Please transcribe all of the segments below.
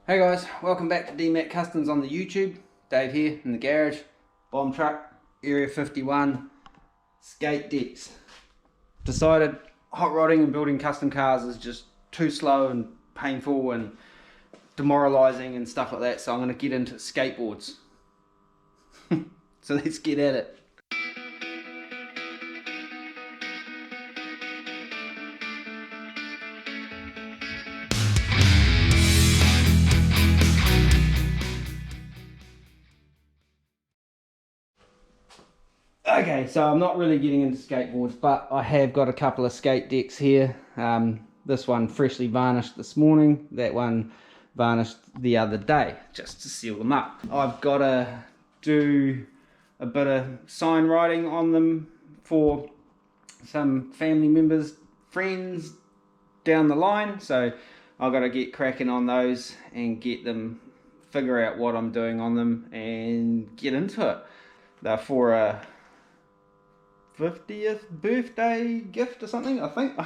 Hey guys, welcome back to DMAC Customs on the YouTube. Dave here in the garage, bomb truck, Area 51, skate decks. Decided hot rodding and building custom cars is just too slow and painful and demoralizing and stuff like that, so I'm going to get into skateboards. So let's get at it. Okay, so I'm not really getting into skateboards, but I have got a couple of skate decks here. This one freshly varnished this morning, that one varnished the other day, just to seal them up. I've got to do a bit of sign writing on them for some family members, friends down the line, so I've got to get cracking on those and get them, figure out what I'm doing on them and get into it. They're for a 50th birthday gift or something, I think. I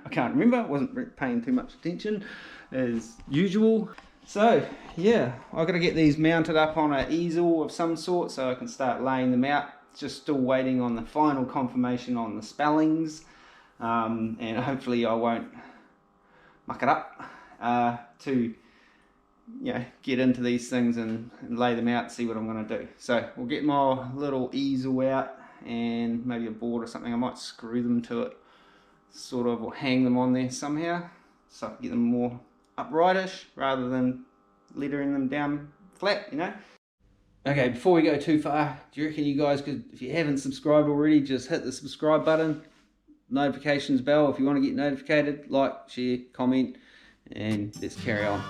can't remember. I wasn't paying too much attention as usual. So yeah, I've got to get these mounted up on an easel of some sort so I can start laying them out. Just still waiting on the final confirmation on the spellings, and hopefully I won't muck it up to get into these things and lay them out, see what I'm going to do. So we'll get my little easel out and maybe a board or something. I might screw them to it sort of, or hang them on there somehow so I can get them more uprightish rather than lettering them down flat, you know. Okay, before we go too far, do you reckon you guys could, if you haven't subscribed already, just hit the subscribe button, notifications bell if you want to get notified, like, share, comment, and let's carry on.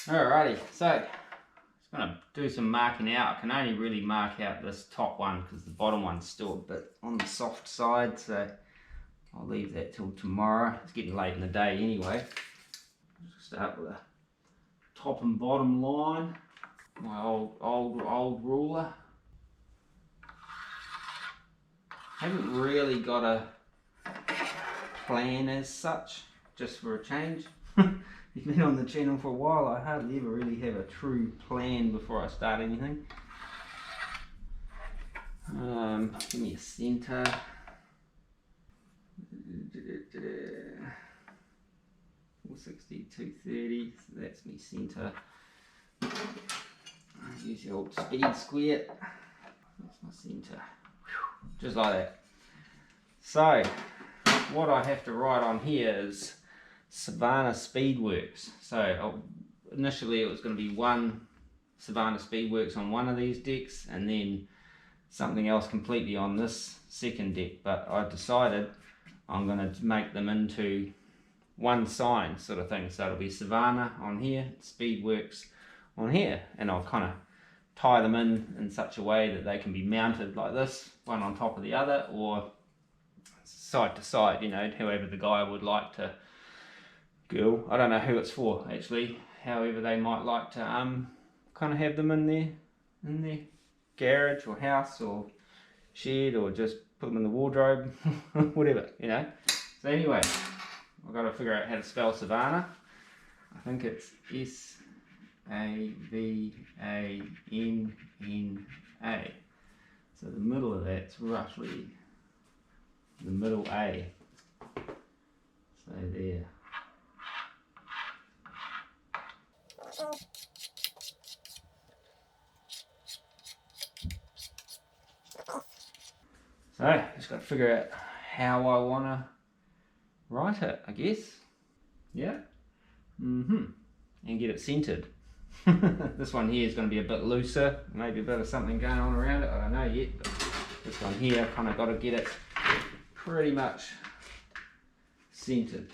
Alrighty, so just going to do some marking out. I can only really mark out this top one because the bottom one's still a bit on the soft side, so I'll leave that till tomorrow. It's getting late in the day anyway. Start with a top and bottom line, my old ruler. Haven't really got a plan as such, just for a change. You've been on the channel for a while, I hardly ever really have a true plan before I start anything. Give me a centre. 460, 230, so that's me centre. Use the old speed square. That's my centre. Just like that. So, what I have to write on here is Savannah Speedworks. So initially it was going to be one Savannah Speedworks on one of these decks and then something else completely on this second deck, but I decided I'm going to make them into one sign sort of thing. So it'll be Savannah on here, Speedworks on here, and I'll kind of tie them in such a way that they can be mounted like this, one on top of the other, or side to side, you know, however the guy would like to. Girl, I don't know who it's for actually, however they might like to kind of have them in their garage or house or shed, or just put them in the wardrobe, whatever, you know. So anyway, I've got to figure out how to spell Savannah. I think it's S-A-V-A-N-N-A. So the middle of that's roughly the middle A. So there. So, just got to figure out how I want to write it, I guess. Yeah. And get it centered. This one here is going to be a bit looser, maybe a bit of something going on around it, I don't know yet. But this one here, I've kind of got to get it pretty much centered.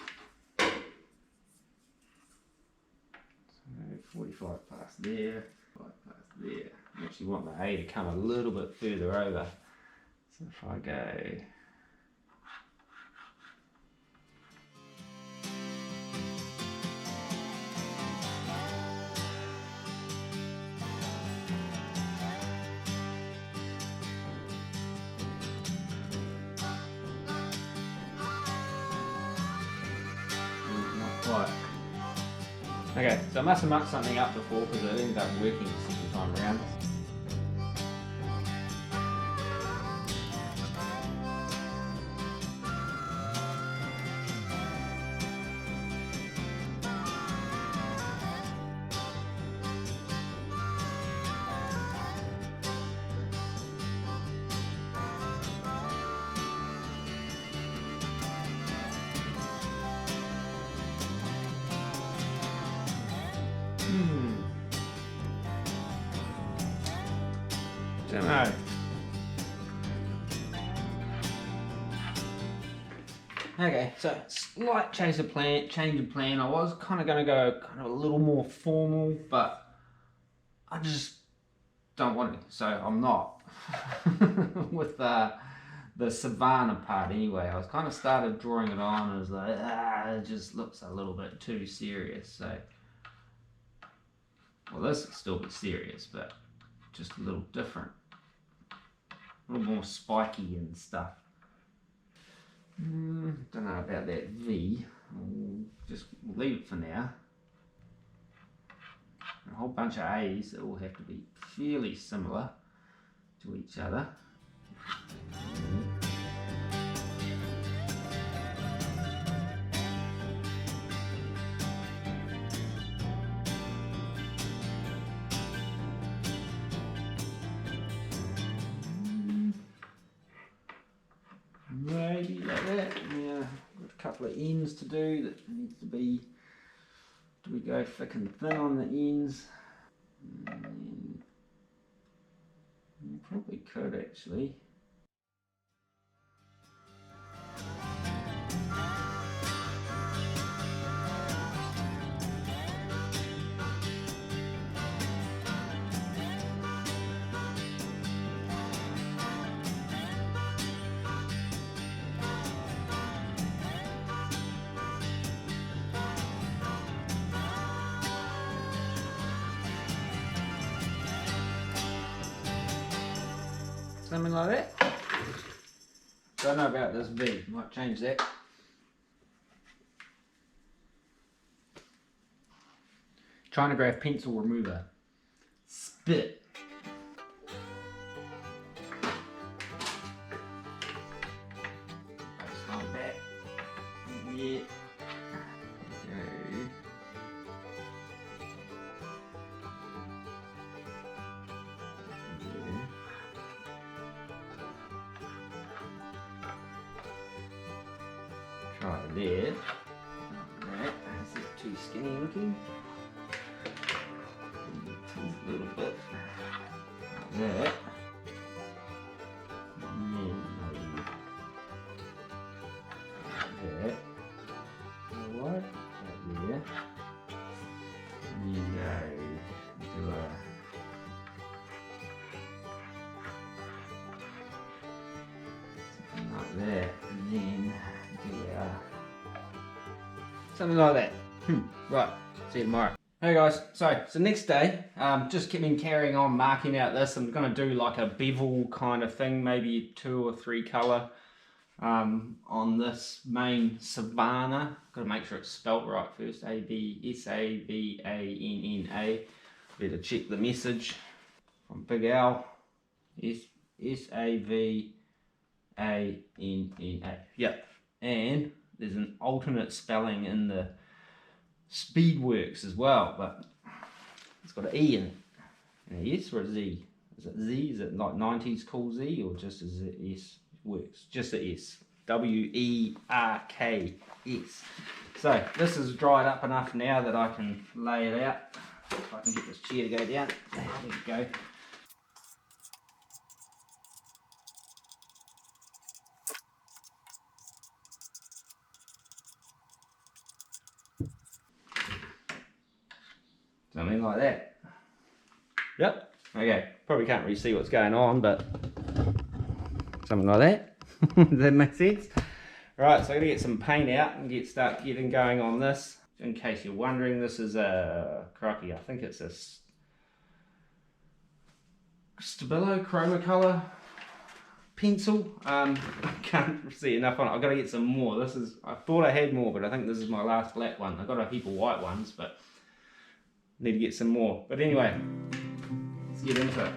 So 45 past there, 5 past there. I actually want the A to come a little bit further over. So if I go not quite. Okay, so I must have mucked something up before because it ended up working the second time around. Don't know. Okay, so slight change of plan. I was kind of going to go kind of a little more formal, but I just don't want it, so I'm not. With the savannah part anyway, I was kind of started drawing it on and I was like, it just looks a little bit too serious. So, well, this will still be serious, but just a little different, a little more spiky and stuff. Don't know about that V. We'll leave it for now. A whole bunch of A's that all have to be fairly similar to each other. Maybe like that. Yeah, got a couple of ends to do that needs to be. Do we go thick and thin on the ends? Probably could actually. Something like that. Don't know about this V, might change that. Chinagraph pencil remover. Spit. Just like that. Yeah. Okay. Try there. That. Is it too skinny looking? A little bit. Like that. And then maybe like that. Alright, right there. And then go do a something like that. And then something like that. Right, see you tomorrow. Hey guys, so it's the next day. Just been carrying on marking out this. I'm going to do like a bevel kind of thing, maybe 2 or 3 colour on this main savannah. Got to make sure it's spelt right first. A-B-S-A-V-A-N-N-A. Better check the message from Big Al. S-A-V-A-N-N-A. Yep, and there's an alternate spelling in the Speedworks as well, but it's got an E in it. And a S or a Z? Is it Z? Is it like 90s cool Z or just as it S works? Just a S. W-E-R-K-S. So this is dried up enough now that I can lay it out. If I can get this chair to go down. There we go. Something like that. Yep. Okay, probably can't really see what's going on, but something like that. Does that make sense? Right, so I'm gonna get some paint out and start getting going on this. In case you're wondering, this is a crikey, I think it's a Stabilo Chromacolor pencil. I can't see enough on it. I've got to get some more. I thought I had more, but I think this is my last black one. I've got a heap of white ones, but need to get some more. But anyway, let's get into it.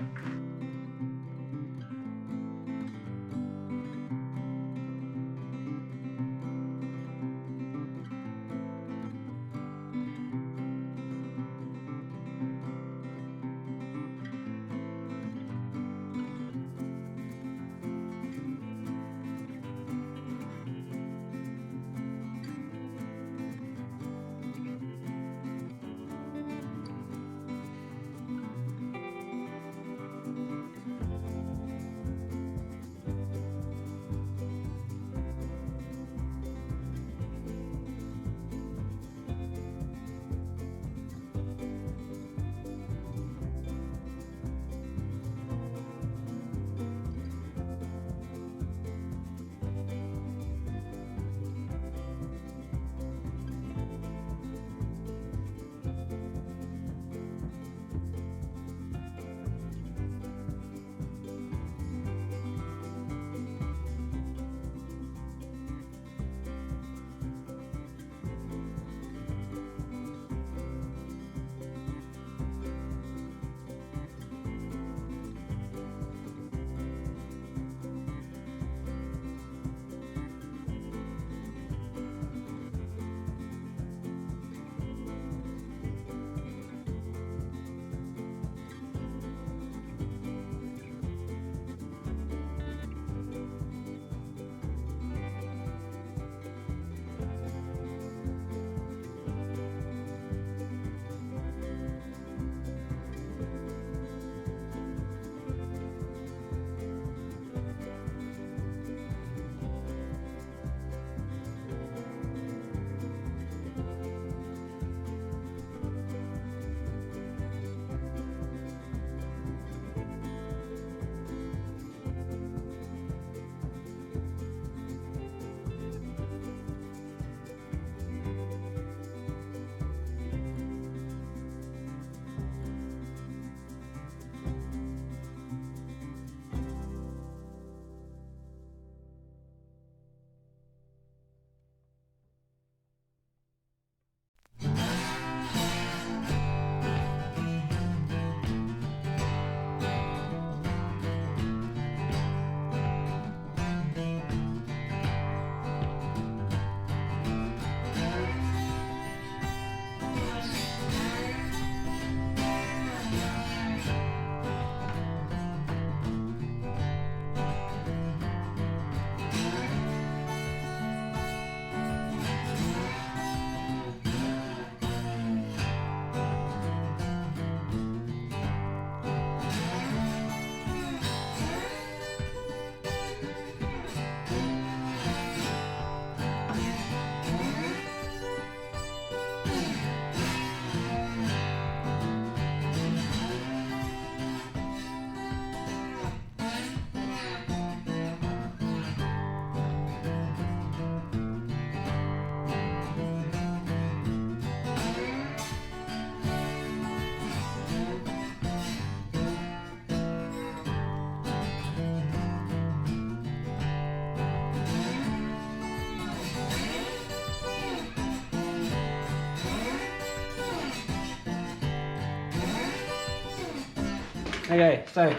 Okay, so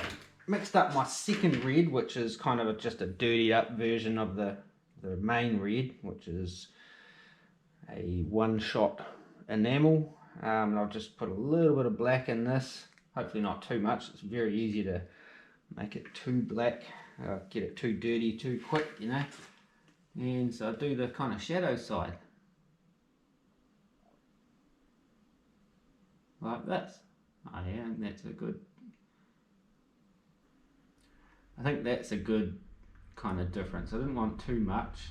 mixed up my second red, which is kind of just a dirtied up version of the main red, which is a one-shot enamel. And I'll just put a little bit of black in this, hopefully not too much. It's very easy to make it too black, get it too dirty too quick, you know. And so I do the kind of shadow side like this. Oh yeah, and that's a good, I think that's a good kind of difference. I didn't want too much.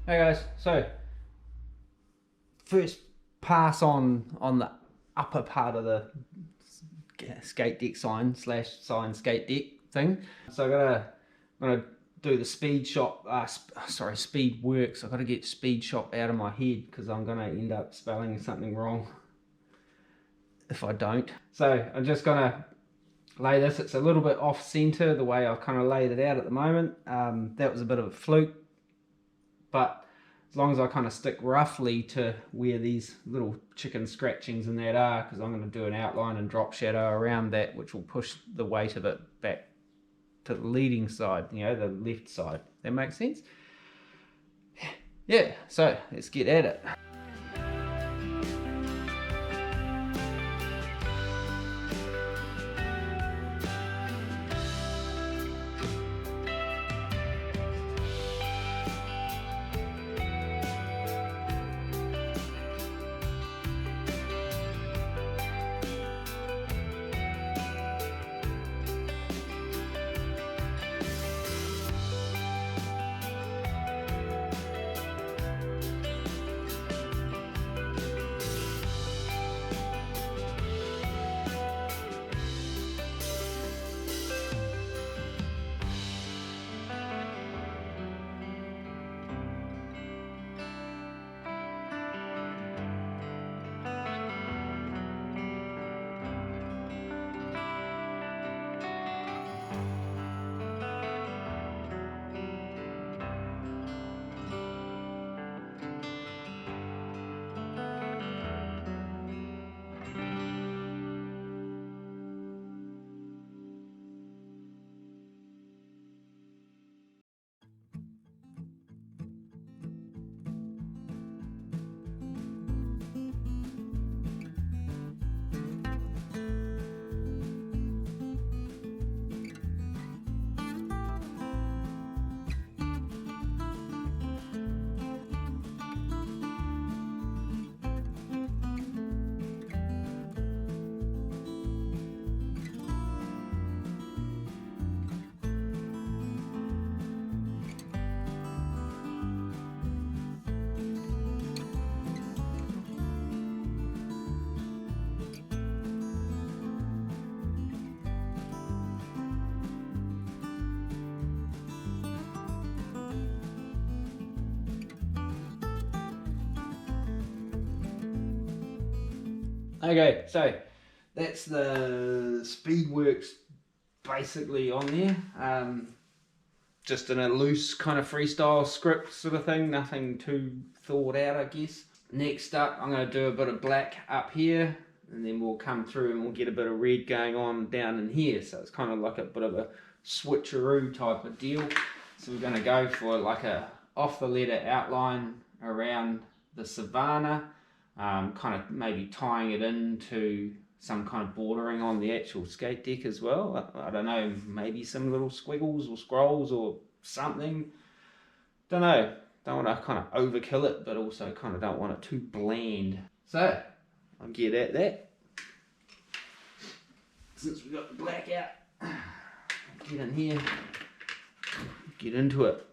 Hey guys, so first pass on the upper part of the skate deck sign / skate deck thing. So I'm gonna do the speed shop, speed works. I've got to get speed shop out of my head because I'm gonna end up spelling something wrong if I don't. So I'm just gonna lay this. It's a little bit off center the way I've kind of laid it out at the moment. That was a bit of a fluke, but as long as I kind of stick roughly to where these little chicken scratchings and that are, because I'm going to do an outline and drop shadow around that, which will push the weight of it back to the leading side, you know, the left side. That makes sense? Yeah, so let's get at it. Okay, so that's the Speedworks basically on there. Just in a loose kind of freestyle script sort of thing, nothing too thought out, I guess. Next up, I'm going to do a bit of black up here, and then we'll come through and we'll get a bit of red going on down in here. So it's kind of like a bit of a switcheroo type of deal. So we're going to go for like a off the letter outline around the savannah. Kind of maybe tying it into some kind of bordering on the actual skate deck as well. I don't know, maybe some little squiggles or scrolls or something. Don't know. Don't want to kind of overkill it, but also kind of don't want it too bland. So I'll get at that. Since we got the black out, get in here, get into it.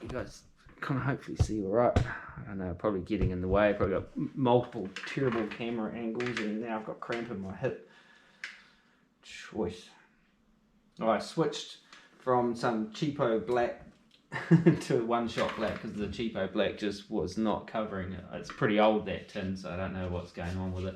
You guys kind of hopefully see all right. I don't know, probably getting in the way. I've probably got multiple terrible camera angles, and now I've got cramp in my hip. Choice. I switched from some cheapo black to one shot black because the cheapo black just was not covering it. It's pretty old, that tin, so I don't know what's going on with it.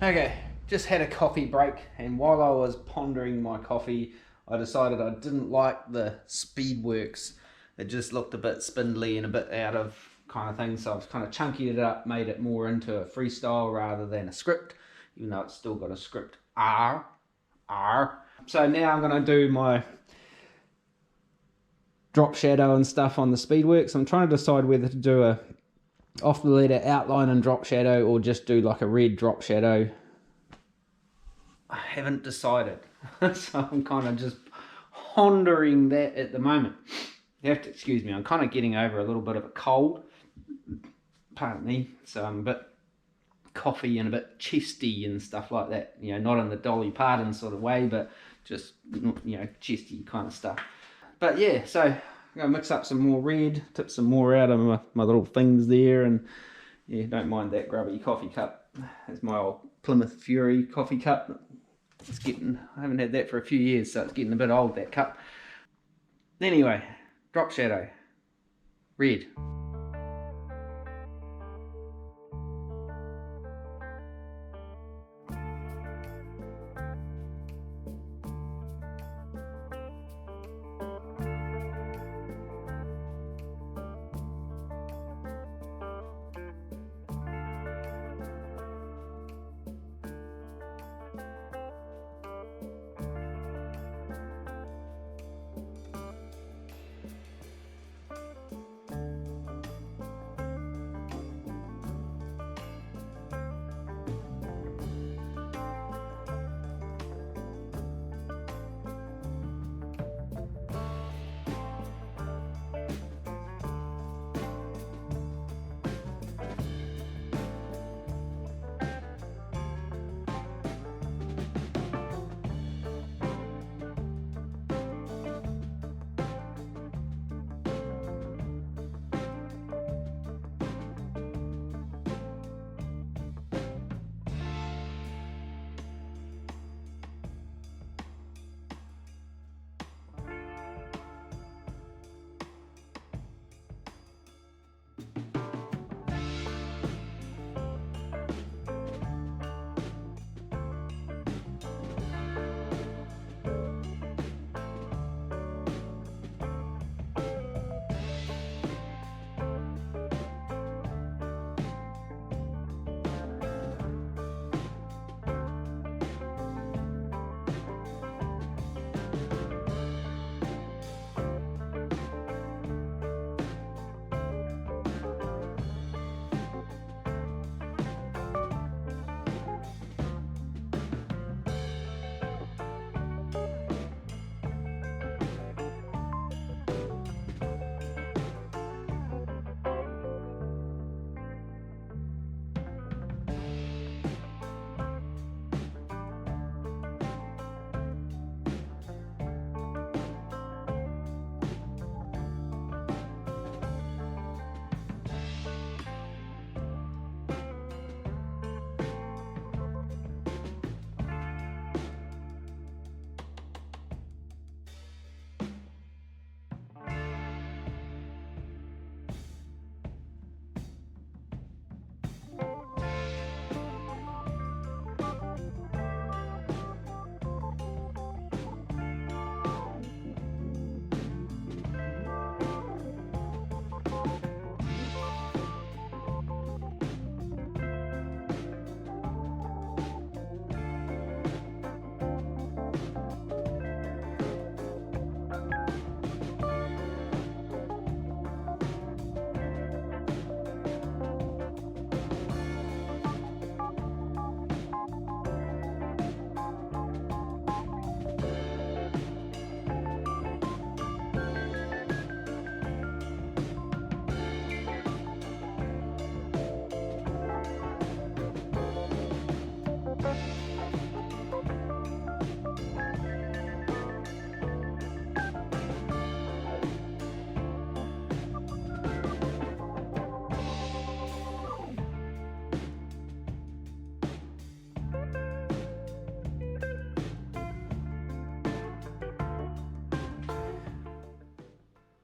Okay, just had a coffee break, and while I was pondering my coffee, I decided I didn't like the Speedworks. It just looked a bit spindly and a bit out of kind of thing, so I've kind of chunkied it up, made it more into a freestyle rather than a script, even though it's still got a script R. So now I'm going to do my drop shadow and stuff on the Speedworks. I'm trying to decide whether to do a off the letter outline and drop shadow or just do like a red drop shadow. I haven't decided. So I'm kind of just pondering that at the moment. You have to excuse me, I'm kind of getting over a little bit of a cold. Pardon me. So I'm a bit coffee and a bit chesty and stuff like that. You know, not in the Dolly Parton sort of way, but just, you know, chesty kind of stuff. But yeah, so I'm going to mix up some more red, tip some more out of my little things there, and yeah, don't mind that grubby coffee cup. It's my old Plymouth Fury coffee cup. It's getting, I haven't had that for a few years, so it's getting a bit old, that cup. Anyway, drop shadow, red.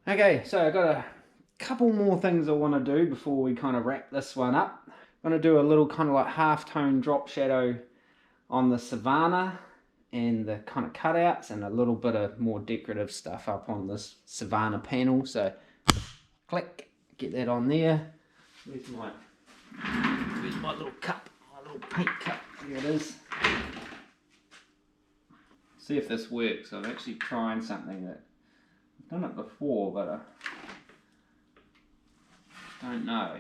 Okay, so I've got a couple more things I want to do before we kind of wrap this one up. I'm going to do a little kind of like half-tone drop shadow on the savannah and the kind of cutouts, and a little bit of more decorative stuff up on this savannah panel. So click, get that on there. Where's my little cup, my little paint cup? Here it is. See if this works. I'm actually trying something that I've done it before, but I don't know.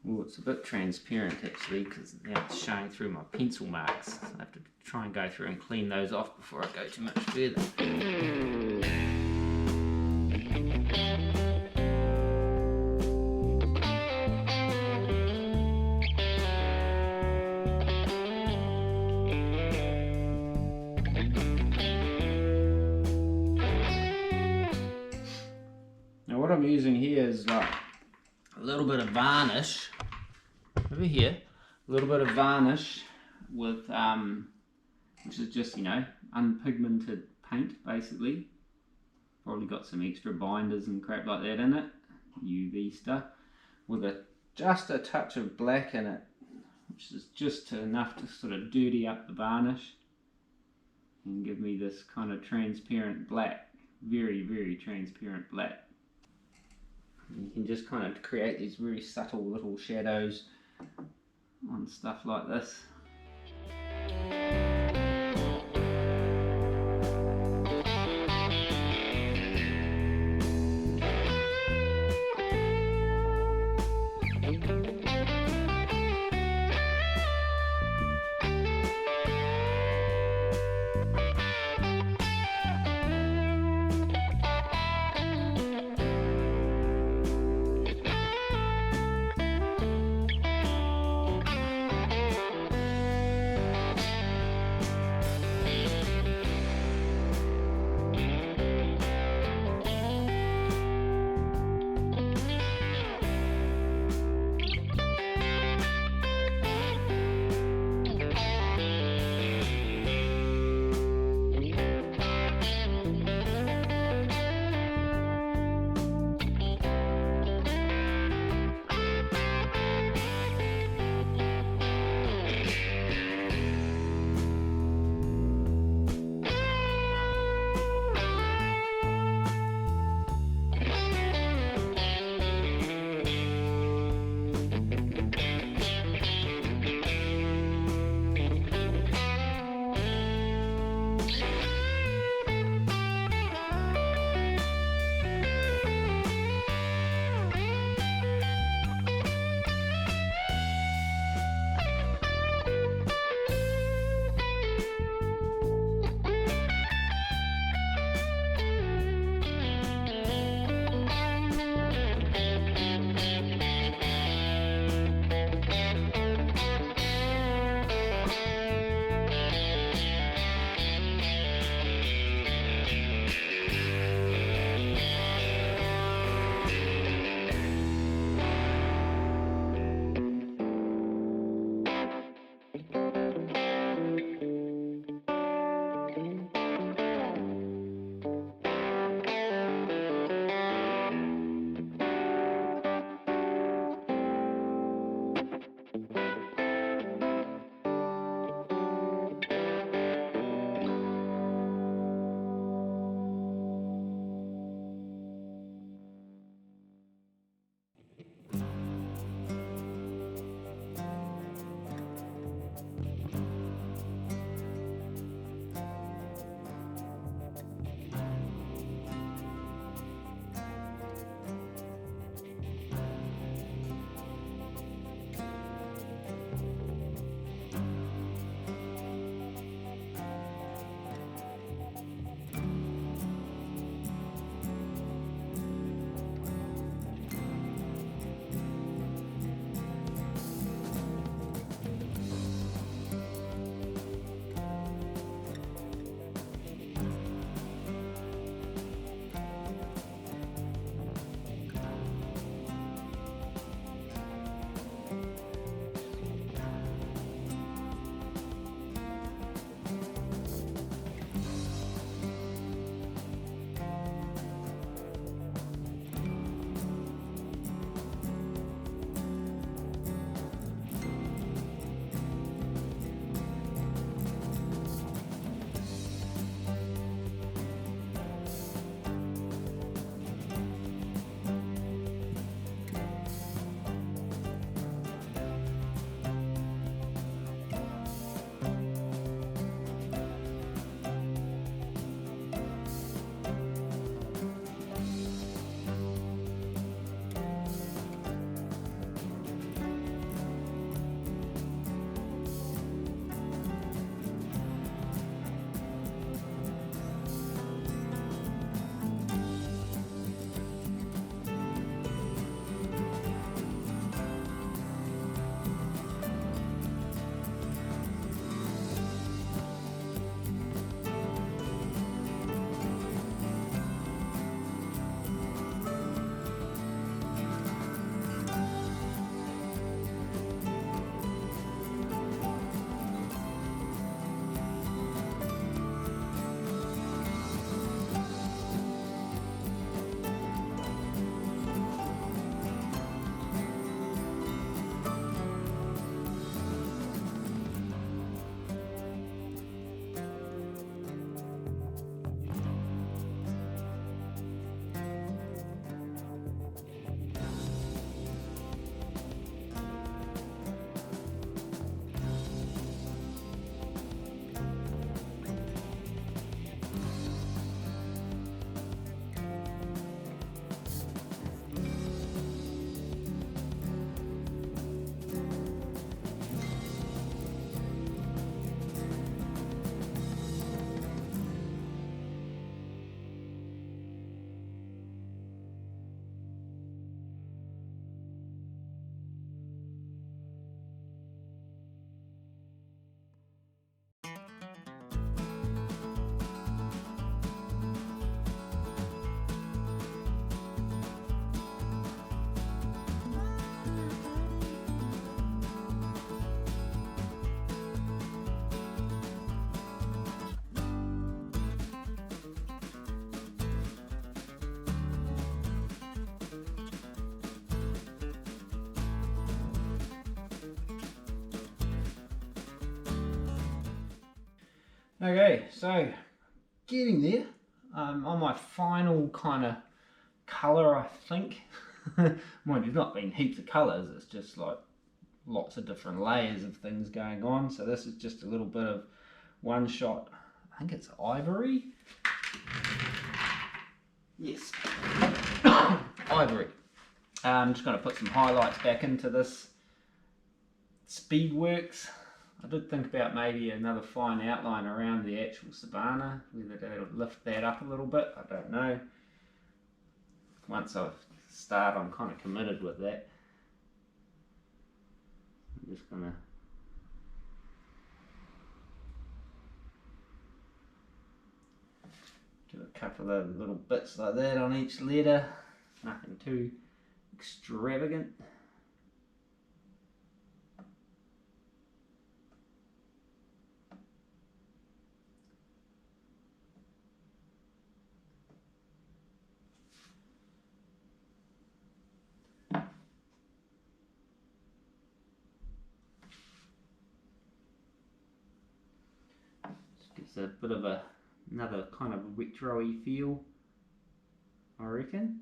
Oh, it's a bit transparent actually, because now it's showing through my pencil marks. So I have to try and go through and clean those off before I go too much further. Now what I'm using here is like a little bit of varnish over here, a little bit of varnish with which is just, you know, unpigmented paint basically. Probably got some extra binders and crap like that in it, UV stuff, with just a touch of black in it, which is just enough to sort of dirty up the varnish and give me this kind of transparent black, very, very transparent black. You can just kind of create these very subtle little shadows on stuff like this. Okay, so getting there. On my final kind of colour, I think. Mind, there's not been heaps of colours, it's just like lots of different layers of things going on. So this is just a little bit of one shot, I think it's ivory. Yes, ivory. I'm just going to put some highlights back into this Speedworks. I did think about maybe another fine outline around the actual Savannah, whether that'll lift that up a little bit, I don't know. Once I start, I'm kind of committed with that. I'm just going to do a couple of little bits like that on each letter, nothing too extravagant. Gives a bit of another kind of retro-y feel, I reckon.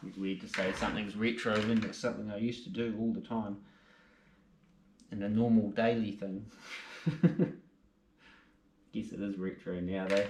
It's weird to say something's retro when it's something I used to do all the time in a normal daily thing. Guess it is retro now though.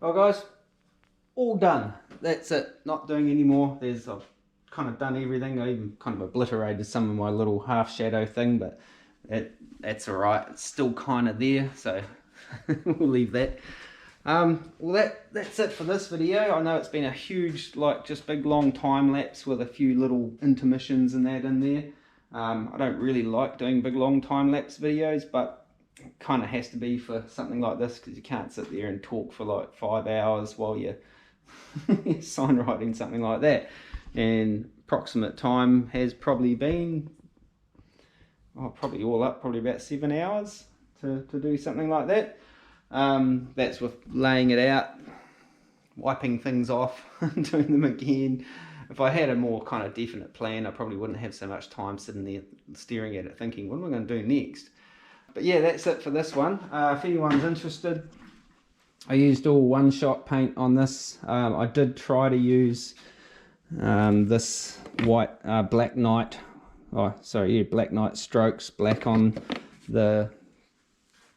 Well guys, all done. That's it, not doing any more. I've kind of done everything. I even kind of obliterated some of my little half shadow thing, but that's all right. It's still kind of there, so we'll leave that. Well, that's it for this video. I know it's been a huge, like, just big long time lapse with a few little intermissions and that in there. I don't really like doing big long time lapse videos, but it kind of has to be for something like this, because you can't sit there and talk for like 5 hours while you're sign writing something like that. And approximate time has probably been, probably all up, probably about 7 hours to do something like that. That's with laying it out, wiping things off, doing them again. If I had a more kind of definite plan, I probably wouldn't have so much time sitting there staring at it thinking, what am I going to do next? But yeah, that's it for this one. If anyone's interested, I used all one-shot paint on this. I did try to use this white Black Knight, Black Knight strokes black on the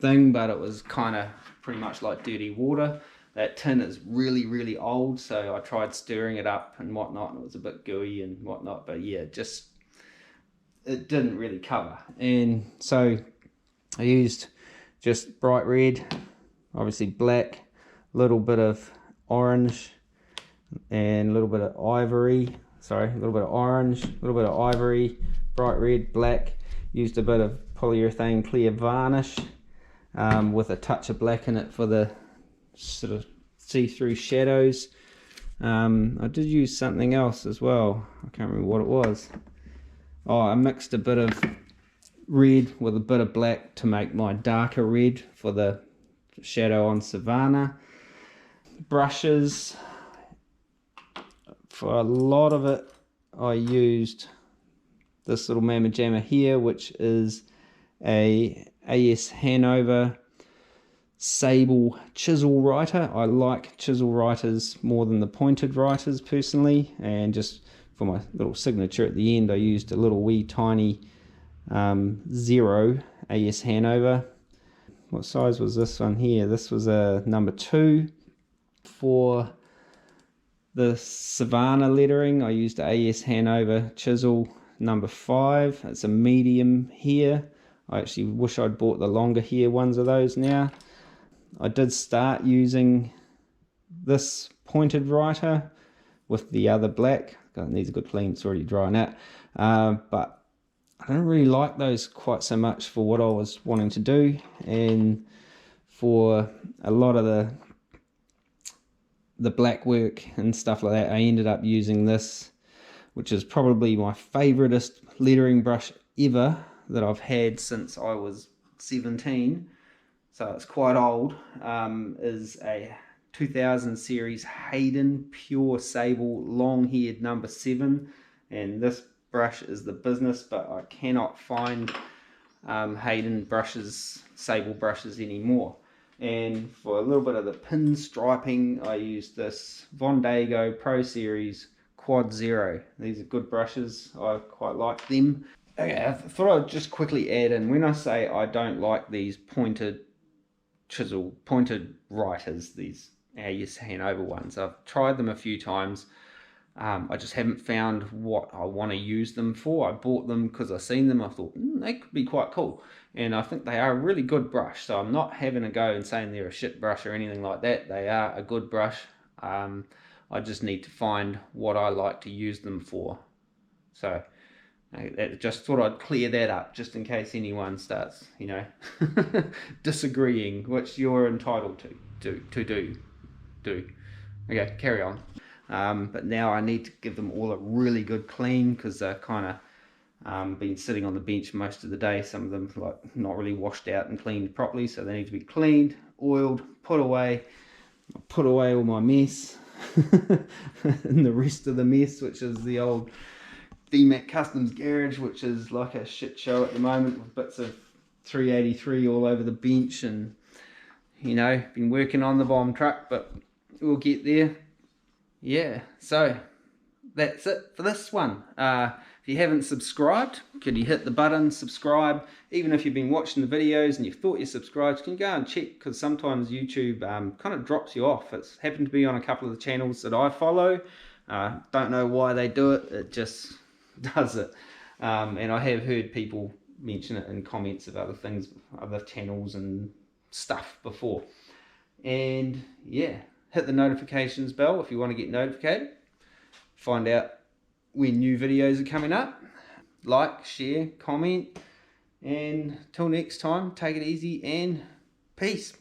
thing, but it was kind of pretty much like dirty water. That tin is really, really old, so I tried stirring it up and whatnot, and it was a bit gooey and whatnot, but yeah, it didn't really cover. And so I used just bright red, obviously black, a little bit of orange, and a little bit of ivory, a little bit of orange, a little bit of ivory, bright red, black. Used a bit of polyurethane clear varnish with a touch of black in it for the sort of see-through shadows. I did use something else as well. I can't remember what it was. I mixed a bit of red with a bit of black to make my darker red for the shadow on Savannah. Brushes, for a lot of it I used this little mamma jamma here, which is a AS Hanover sable chisel writer. I like chisel writers more than the pointed writers personally, and just for my little signature at the end I used a little wee tiny 0 AS Hanover. What size was this one here? This was a number 2. For the Savannah lettering I used AS Hanover chisel number 5. It's a medium here. I actually wish I'd bought the longer hair ones of those now. I did start using this pointed writer with the other black. God, it needs a good clean, it's already drying out. But I don't really like those quite so much for what I was wanting to do. And for a lot of the black work and stuff like that, I ended up using this, which is probably my favoritist lettering brush ever that I've had since I was 17. So it's quite old. Is a 2000 series Hayden Pure Sable long-haired number 7, and this brush is the business, but I cannot find Hayden brushes, sable brushes anymore. And for a little bit of the pinstriping, I used this Vondago Pro Series Quad Zero. These are good brushes, I quite like them. Okay, I thought I'd just quickly add in, when I say I don't like these pointed writers, these AS Hanover ones, I've tried them a few times. I just haven't found what I want to use them for. I bought them because I seen them. I thought they could be quite cool, and I think they are a really good brush. So I'm not having a go and saying they're a shit brush or anything like that. They are a good brush. I just need to find what I like to use them for. So I just thought I'd clear that up, just in case anyone starts, disagreeing, which you're entitled to do. Okay, carry on. But now I need to give them all a really good clean, because they're kind of been sitting on the bench most of the day. Some of them like not really washed out and cleaned properly, so they need to be cleaned, oiled, put away all my mess and the rest of the mess, which is the old DMAC Customs garage, which is like a shit show at the moment, with bits of 383 all over the bench, and been working on the bomb truck, but we'll get there. Yeah, so that's it for this one. If If you haven't subscribed, could you hit the button, subscribe? Even if you've been watching the videos and you thought you subscribed, can you go and check? Because sometimes YouTube kind of drops you off. It's happened to be on a couple of the channels that I follow. Don't know why they do it, it just does it. And I have heard people mention it in comments of other things, other channels and stuff before. And yeah, hit the notifications bell if you want to get notified. Find out when new videos are coming up. Like, share, comment, and till next time, take it easy and peace.